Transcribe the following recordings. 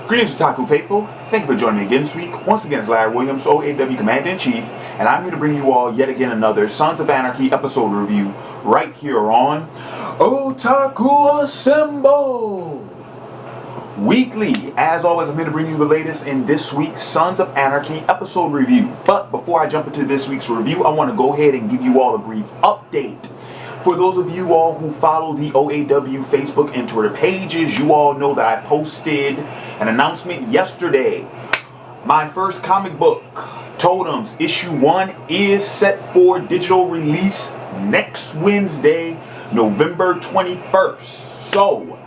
Greetings, Otaku Faithful. Thank you for joining me again this week. Once again, it's Larry Williams, OAW Commander-in-Chief, and I'm here to bring you all yet again another Sons of Anarchy episode review right here on Otaku Assemble! Weekly, as always, I'm here to bring you the latest in this week's Sons of Anarchy episode review. But before I jump into this week's review, I want to go ahead and give you all a brief update. For those of you all who follow the OAW Facebook and Twitter pages, you all know that I posted an announcement yesterday. My first comic book, Totems, issue 1, is set for digital release next Wednesday, November 21st. So,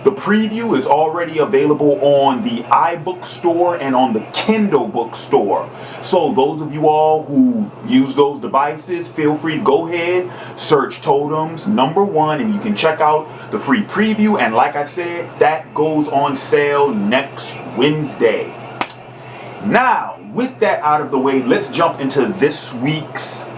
the preview is already available on the iBookstore and on the Kindle bookstore. So those of you all who use those devices, feel free to go ahead, search Totems #1, and you can check out the free preview. And like I said, that goes on sale next Wednesday. Now, with that out of the way, let's jump into this week's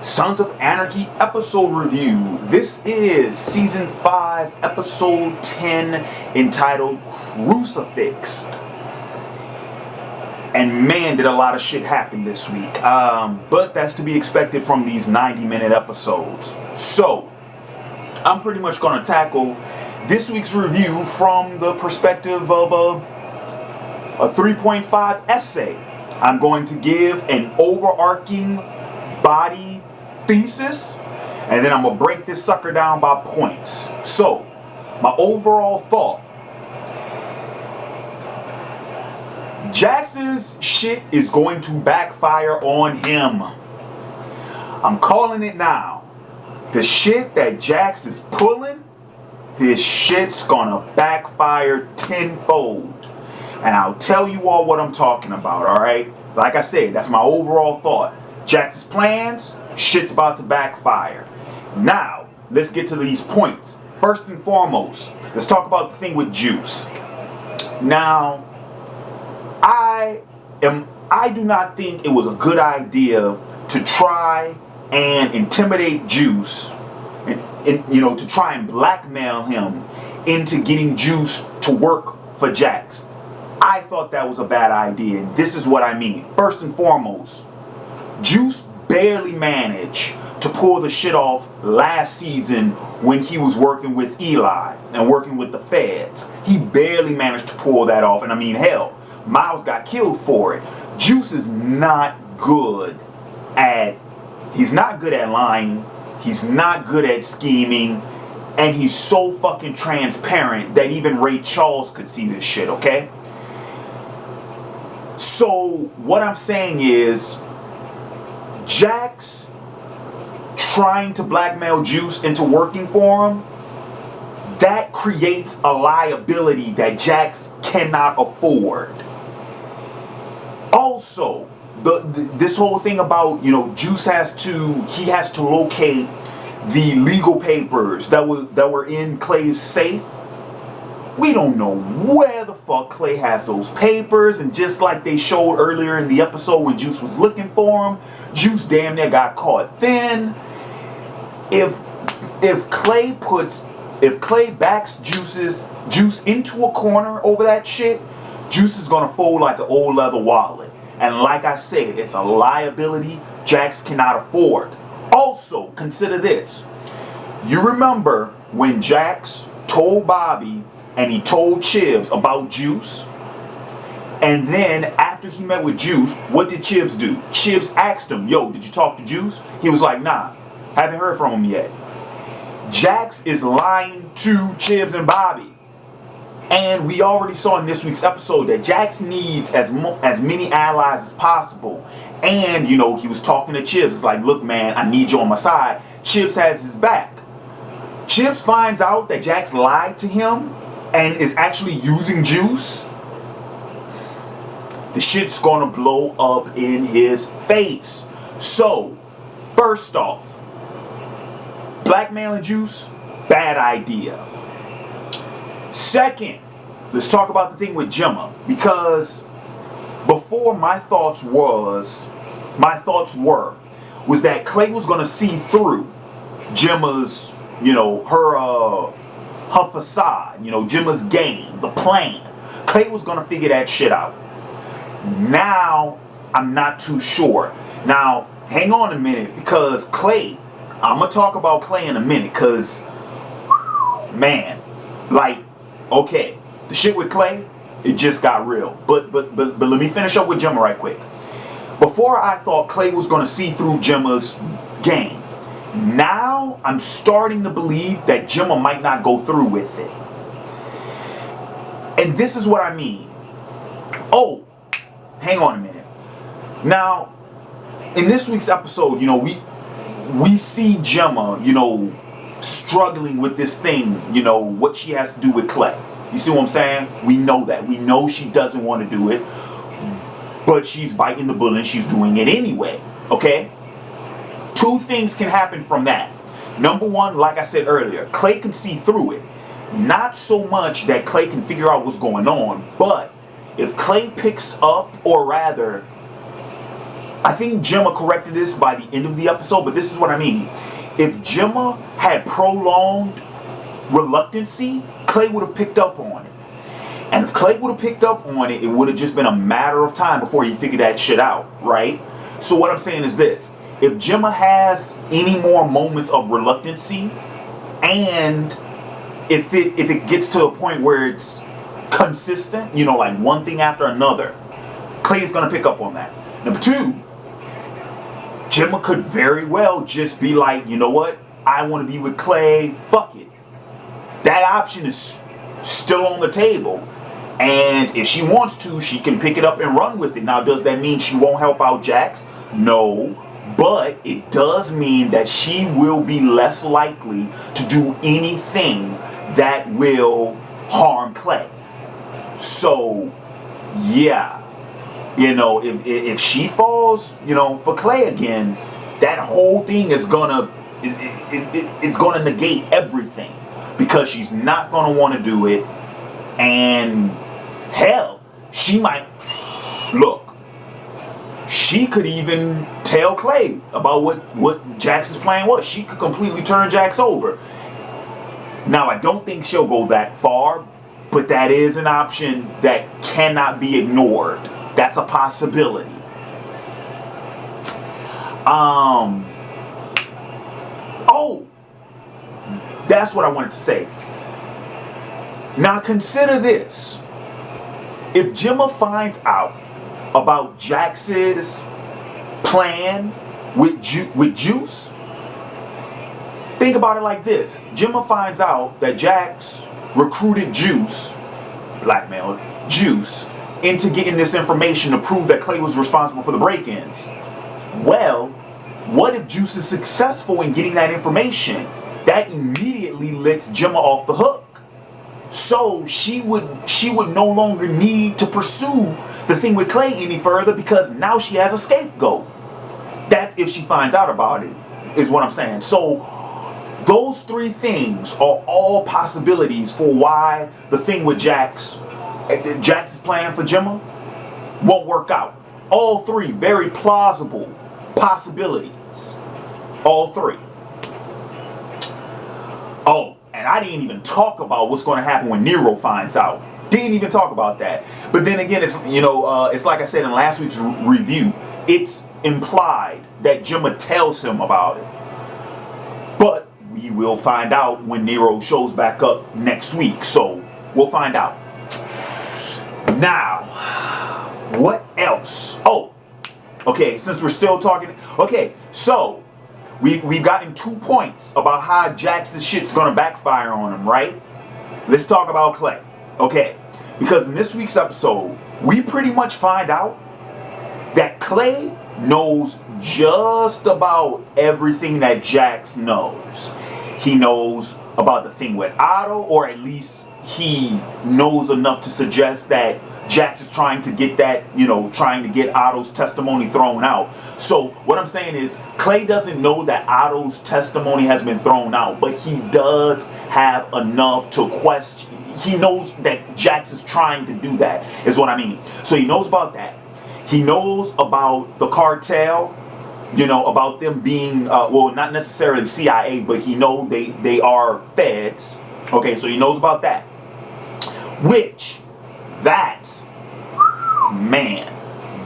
Sons of Anarchy episode review. This is season 5, episode 10, entitled Crucifixed. And man, did a lot of shit happen this week. But that's to be expected from these 90-minute episodes. So, I'm pretty much going to tackle this week's review from the perspective of a 3.5 essay. I'm going to give an overarching body thesis, and then I'm gonna break this sucker down by points. So, my overall thought: Jax's shit is going to backfire on him. I'm calling it now. The shit that Jax is pulling, this shit's gonna backfire tenfold. And I'll tell you all what I'm talking about, alright? Like I said, that's my overall thought. Jax's plans, shit's about to backfire. Now, let's get to these points. First and foremost, let's talk about the thing with Juice. Now, I do not think it was a good idea to try and intimidate Juice and to try and blackmail him into getting Juice to work for Jax. I thought that was a bad idea, and this is what I mean. First and foremost, Juice barely managed to pull the shit off last season when he was working with Eli and working with the feds. He barely managed to pull that off, and I mean, hell, Miles got killed for it. Juice is not good at lying, he's not good at scheming, and he's so fucking transparent that even Ray Charles could see this shit, okay? So, what I'm saying is, Jax trying to blackmail Juice into working for him, that creates a liability that Jax cannot afford. Also, this whole thing about, Juice has to locate the legal papers that were in Clay's safe. We don't know where the fuck Clay has those papers, and just like they showed earlier in the episode when Juice was looking for him, Juice damn near got caught. Then, if Clay backs Juice into a corner over that shit, Juice is gonna fold like an old leather wallet. And like I said, it's a liability Jax cannot afford. Also, consider this. You remember when Jax told Bobby and he told Chibs about Juice? And then after he met with Juice, what did Chibs do? Chibs asked him, yo, did you talk to Juice? He was like, nah, haven't heard from him yet. Jax is lying to Chibs and Bobby. And we already saw in this week's episode that Jax needs as many allies as possible. And, he was talking to Chibs, like, look, man, I need you on my side. Chibs has his back. Chibs finds out that Jax lied to him and is actually using Juice. The shit's gonna blow up in his face. So, first off, blackmailing Juice, bad idea. Second, let's talk about the thing with Gemma, because before my thoughts were that Clay was gonna see through Gemma's, her her facade, Gemma's game, the plan. Clay was going to figure that shit out. Now, I'm not too sure. Now, hang on a minute, because Clay, I'm going to talk about Clay in a minute, because, man, okay, the shit with Clay, it just got real. But let me finish up with Gemma right quick. Before, I thought Clay was going to see through Gemma's game. Now, I'm starting to believe that Gemma might not go through with it. And this is what I mean. Oh, hang on a minute. Now, in this week's episode, we see Gemma, struggling with this thing, what she has to do with Clay. You see what I'm saying? We know that. We know she doesn't want to do it, but she's biting the bullet and she's doing it anyway. Okay? Two things can happen from that. Number one, like I said earlier, Clay can see through it. Not so much that Clay can figure out what's going on, but if Clay picks up, or rather, I think Gemma corrected this by the end of the episode, but this is what I mean. If Gemma had prolonged reluctancy, Clay would have picked up on it. And if Clay would have picked up on it, it would have just been a matter of time before he figured that shit out, right? So what I'm saying is this. If Gemma has any more moments of reluctancy, and if it gets to a point where it's consistent, like one thing after another, Clay is going to pick up on that. Number two, Gemma could very well just be like, you know what? I want to be with Clay. Fuck it. That option is still on the table. And if she wants to, she can pick it up and run with it. Now, does that mean she won't help out Jax? No. But it does mean that she will be less likely to do anything that will harm Clay. So, yeah. If she falls, for Clay again, that whole thing is gonna it's gonna negate everything, because she's not gonna want to do it. And hell, she might look. She could even tell Clay about what Jax's plan was. She could completely turn Jax over. Now, I don't think she'll go that far, but that is an option that cannot be ignored. That's a possibility. Oh, that's what I wanted to say. Now, consider this. If Gemma finds out about Jax's plan with Juice, think about it like this. Gemma finds out that Jax recruited Juice, blackmailed Juice, into getting this information to prove that Clay was responsible for the break-ins. Well, what if Juice is successful in getting that information? That immediately lets Gemma off the hook. So she would no longer need to pursue the thing with Clay any further, because now she has a scapegoat. That's if she finds out about it, is what I'm saying. So those three things are all possibilities for why the thing with Jax's plan for Gemma won't work out. All three very plausible possibilities. All three. Oh, and I didn't even talk about what's going to happen when Nero finds out. Didn't even talk about that. But then again, it's it's like I said in last week's review. It's implied that Gemma tells him about it. But we will find out when Nero shows back up next week. So we'll find out. Now, what else? Oh, okay. Since we're still talking, okay. So we've gotten 2 points about how Jax's shit's gonna backfire on him, right? Let's talk about Clay. Okay, because in this week's episode, we pretty much find out that Clay knows just about everything that Jax knows. He knows about the thing with Otto, or at least he knows enough to suggest that Jax is trying to get that, trying to get Otto's testimony thrown out. So what I'm saying is, Clay doesn't know that Otto's testimony has been thrown out, but he does have enough to question. He knows that Jax is trying to do that, is what I mean. So he knows about that. He knows about the cartel, about them being, well, not necessarily CIA, but he knows they are feds. Okay, so he knows about that. Which, man,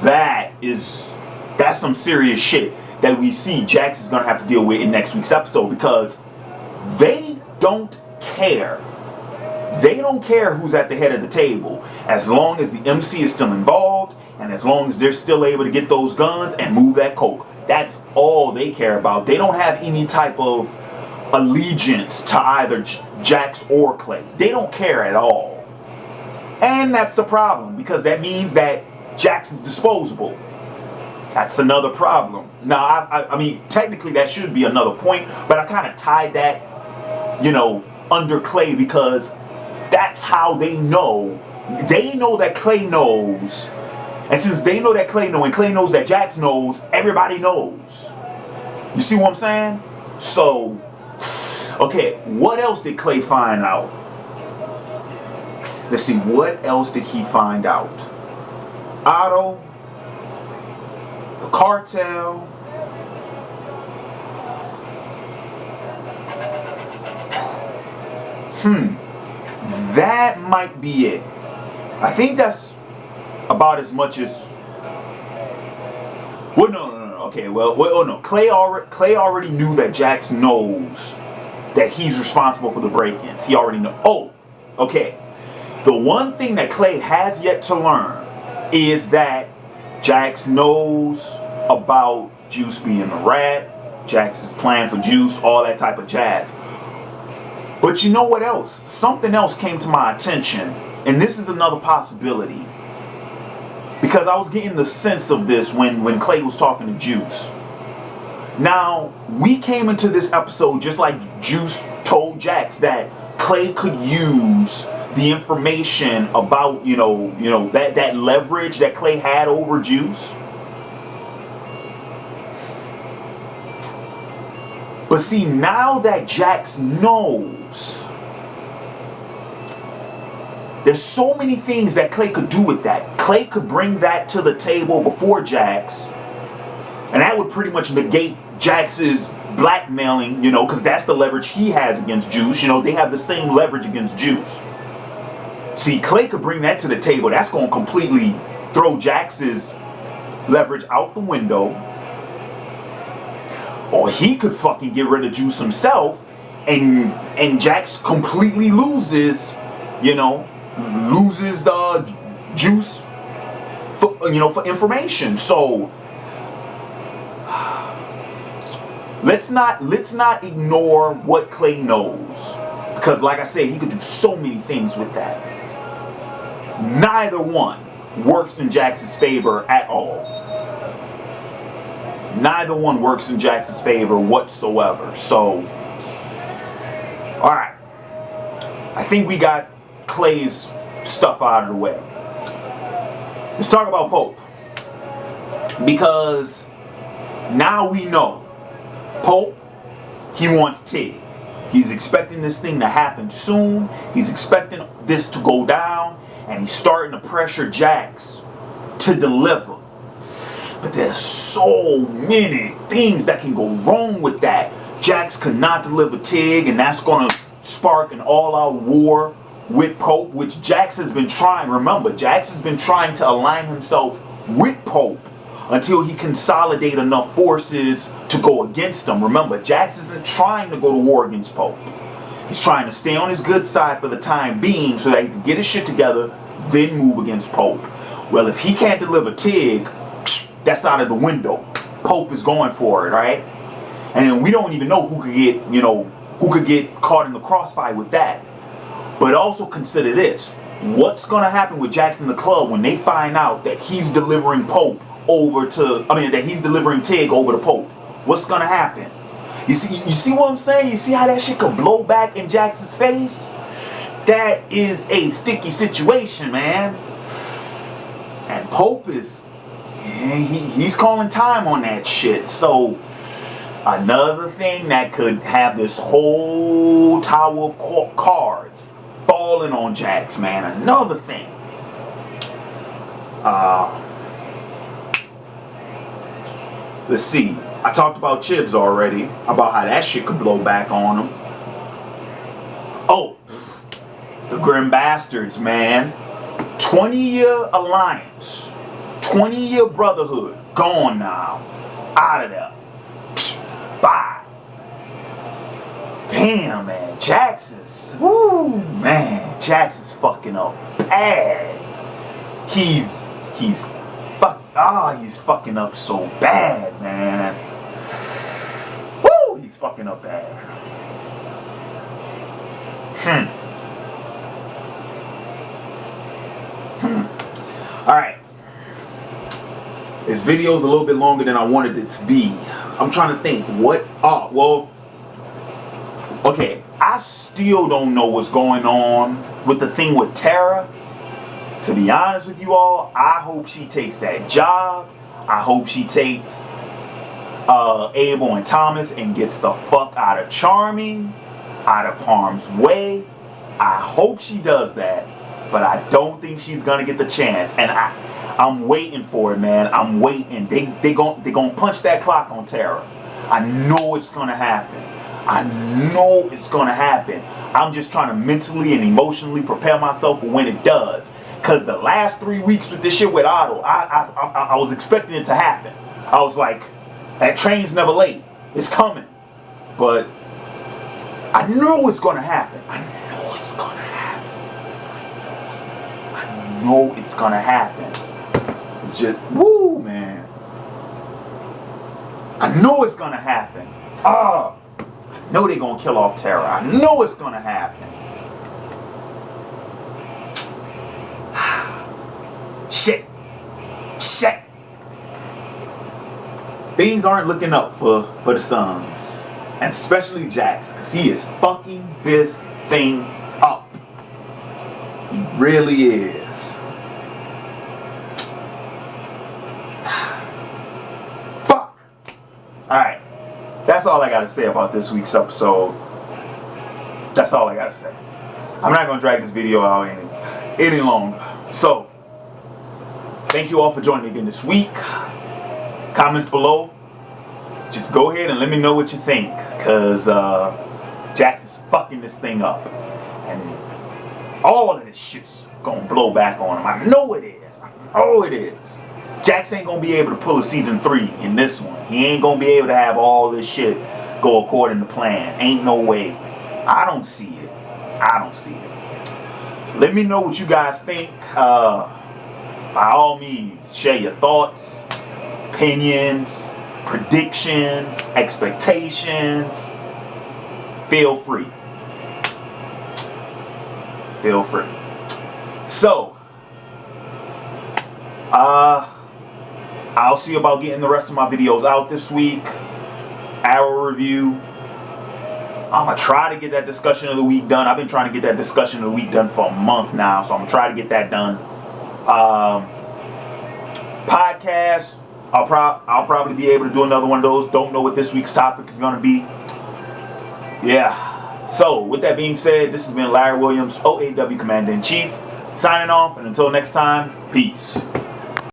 that's some serious shit that we see Jax is gonna have to deal with in next week's episode, because they don't care. They don't care who's at the head of the table, as long as the MC is still involved, and as long as they're still able to get those guns and move that coke. That's all they care about. They don't have any type of allegiance to either Jax or Clay. They don't care at all. And that's the problem, because that means that Jax is disposable. That's another problem. Now, I mean, technically that should be another point, but I kind of tied that, under Clay, because that's how they know. They know that Clay knows. And since they know that Clay knows, and Clay knows that Jax knows, everybody knows. You see what I'm saying? So, okay, what else did Clay find out? Let's see, what else did he find out? Otto, the cartel. That might be it. I think that's about as much as. Well, no. Okay, no. Clay already knew that Jax knows that he's responsible for the break-ins. He already knows. Oh, okay. The one thing that Clay has yet to learn is that Jax knows about Juice being a rat, Jax's plan for Juice, all that type of jazz. But you know what else? Something else came to my attention, and this is another possibility. Because I was getting the sense of this when Clay was talking to Juice. Now, we came into this episode just like Juice told Jax that Clay could use the information about, that leverage that Clay had over Juice. But see, now that Jax knows, there's so many things that Clay could do with that. Clay could bring that to the table before Jax, and that would pretty much negate Jax's blackmailing, because that's the leverage he has against Juice. They have the same leverage against Juice. See, Clay could bring that to the table. That's going to completely throw Jax's leverage out the window. Or he could fucking get rid of Juice himself, and Jax completely loses, Juice for information. So let's not ignore what Clay knows, because like I said, he could do so many things with that. Neither one works in Jax's favor at all. Neither one works in Jax's favor whatsoever. So, alright. I think we got Clay's stuff out of the way. Let's talk about Pope. Because now we know Pope, he wants Tig. He's expecting this thing to happen soon. He's expecting this to go down. And he's starting to pressure Jax to deliver. But there's so many things that can go wrong with that. Jax could not deliver Tig, and that's going to spark an all-out war with Pope, which Jax has been trying. Remember, Jax has been trying to align himself with Pope until he consolidate enough forces to go against him. Remember, Jax isn't trying to go to war against Pope. He's trying to stay on his good side for the time being so that he can get his shit together, then move against Pope. Well, if he can't deliver Tig, that's out of the window. Pope is going for it, right? And we don't even know who could get caught in the crossfire with that. But also consider this. What's going to happen with Jax in the club when they find out that he's delivering that he's delivering Tig over to Pope? What's going to happen? You see what I'm saying? You see how that shit could blow back in Jax's face? That is a sticky situation, man. And Pope he's calling time on that shit. So another thing that could have this whole tower of cards falling on Jax, man. Another thing. Let's see. I talked about Chibs already, about how that shit could blow back on him. Oh, them bastards, man. 20-year alliance, 20-year brotherhood, gone now, out of there. Bye. Damn, man, Jax is, woo, man, Jax is fucking up bad. He's fucking up so bad, man. Woo, he's fucking up bad. Alright. This video is a little bit longer than I wanted it to be. I'm trying to think what, okay, I still don't know what's going on with the thing with Tara. To be honest with you all, I hope she takes that job. I hope she takes Abel and Thomas and gets the fuck out of Charming, out of harm's way. I hope she does that, but I don't think she's gonna get the chance. And I'm waiting for it, man. I'm waiting. They gonna punch that clock on Tara. I know it's gonna happen. I know it's gonna happen. I'm just trying to mentally and emotionally prepare myself for when it does. Cause the last 3 weeks with this shit with Otto, I was expecting it to happen. I was like, that train's never late. It's coming. But I know it's gonna happen. I know it's gonna happen. I know it's gonna happen. It's just, woo, man. I know it's gonna happen. I know they're gonna kill off Tara. I know it's gonna happen. Shit. Things aren't looking up for the Sons. And especially Jax, because he is fucking this thing up. He really is. Fuck. Alright. That's all I gotta say about this week's episode. That's all I gotta say. I'm not gonna drag this video out any longer. So, thank you all for joining me again this week. Comments below. Just go ahead and let me know what you think. Because Jax is fucking this thing up. And all of this shit's going to blow back on him. I know it is. I know it is. Jax ain't going to be able to pull a season 3 in this one. He ain't going to be able to have all this shit go according to plan. Ain't no way. I don't see it. I don't see it. So let me know what you guys think. By all means, share your thoughts, opinions, predictions, expectations. Feel free. Feel free. So, I'll see about getting the rest of my videos out this week. Arrow review. I'm going to try to get that discussion of the week done. I've been trying to get that discussion of the week done for a month now, so I'm going to try to get that done. Podcast, I'll probably be able to do another one of those. Don't know what this week's topic is going to be. Yeah. So, with that being said, this has been Larry Williams, OAW Commander-in-Chief, signing off, and until next time, peace.